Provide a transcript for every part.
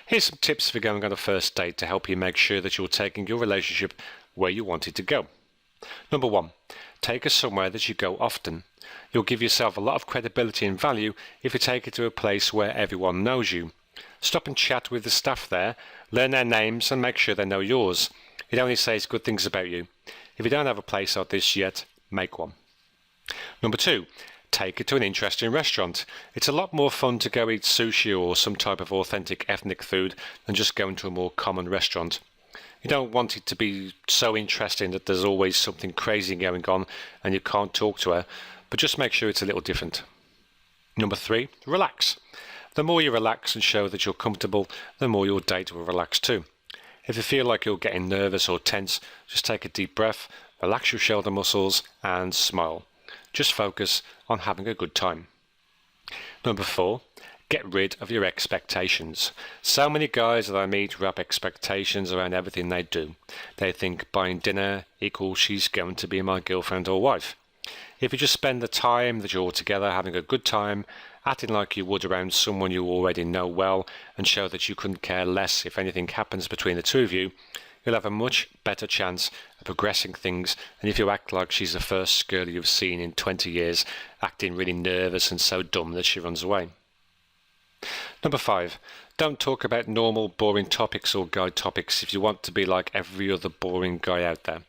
Here's some tips for going on a first date to help you make sure that you're taking your relationship where you want it to go. Number 1, take her somewhere that you go often. You'll give yourself a lot of credibility and value if you take her to a place where everyone knows you. Stop and chat with the staff there, learn their names and make sure they know yours. It only says good things about you. If you don't have a place like this yet, make one. Number 2, take her to an interesting restaurant. It's a lot more fun to go eat sushi or some type of authentic ethnic food than just going to a more common restaurant. You don't want it to be so interesting that there's always something crazy going on and you can't talk to her, but just make sure it's a little different. Number 3, relax. The more you relax and show that you're comfortable, the more your date will relax too. If you feel like you're getting nervous or tense, just take a deep breath, relax your shoulder muscles and smile. Just focus on having a good time. Number 4, get rid of your expectations. So many guys that I meet wrap expectations around everything they do. They think buying dinner equals she's going to be my girlfriend or wife. If you just spend the time that you're together having a good time, acting like you would around someone you already know well, and show that you couldn't care less if anything happens between the two of you, you'll have a much better chance of progressing things than if you act like she's the first girl you've seen in 20 years, acting really nervous and so dumb that she runs away. Number 5, don't talk about normal boring topics or guy topics if you want to be like every other boring guy out there.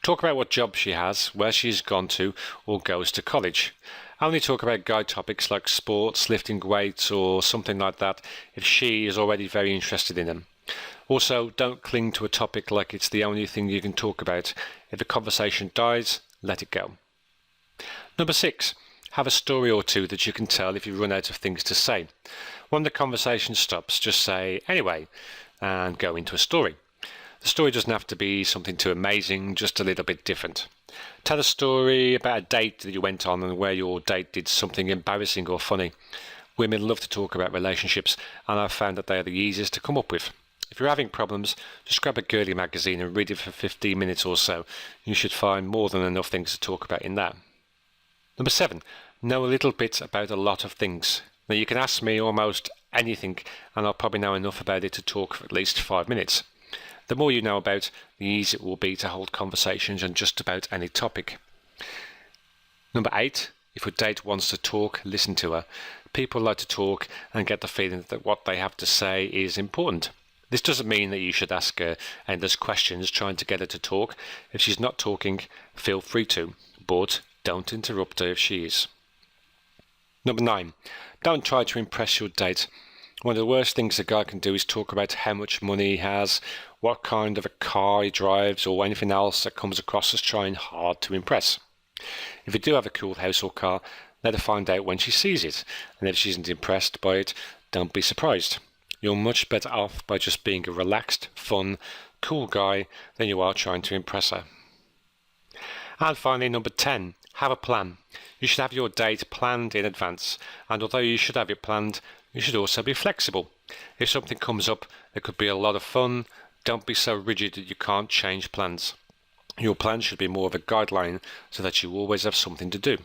Talk about what job she has, where she's gone to or goes to college. Only talk about guy topics like sports, lifting weights or something like that if she is already very interested in them. Also, don't cling to a topic like it's the only thing you can talk about. If the conversation dies, let it go. Number 6, have a story or two that you can tell if you run out of things to say. When the conversation stops, just say, anyway, and go into a story. The story doesn't have to be something too amazing, just a little bit different. Tell a story about a date that you went on and where your date did something embarrassing or funny. Women love to talk about relationships, and I've found that they are the easiest to come up with. If you're having problems, just grab a girly magazine and read it for 15 minutes or so. You should find more than enough things to talk about in that. Number 7, know a little bit about a lot of things. Now you can ask me almost anything, and I'll probably know enough about it to talk for at least 5 minutes. The more you know about, the easier it will be to hold conversations on just about any topic. Number 8, if your date wants to talk, listen to her. People like to talk and get the feeling that what they have to say is important. This doesn't mean that you should ask her endless questions trying to get her to talk. If she's not talking, feel free to, but don't interrupt her if she is. Number 9, don't try to impress your date. One of the worst things a guy can do is talk about how much money he has, what kind of a car he drives, or anything else that comes across as trying hard to impress. If you do have a cool house or car, let her find out when she sees it, and if she isn't impressed by it, don't be surprised. You're much better off by just being a relaxed, fun, cool guy than you are trying to impress her. And finally, number 10, have a plan. You should have your date planned in advance, and although you should have it planned, you should also be flexible. If something comes up that could be a lot of fun, don't be so rigid that you can't change plans. Your plan should be more of a guideline so that you always have something to do.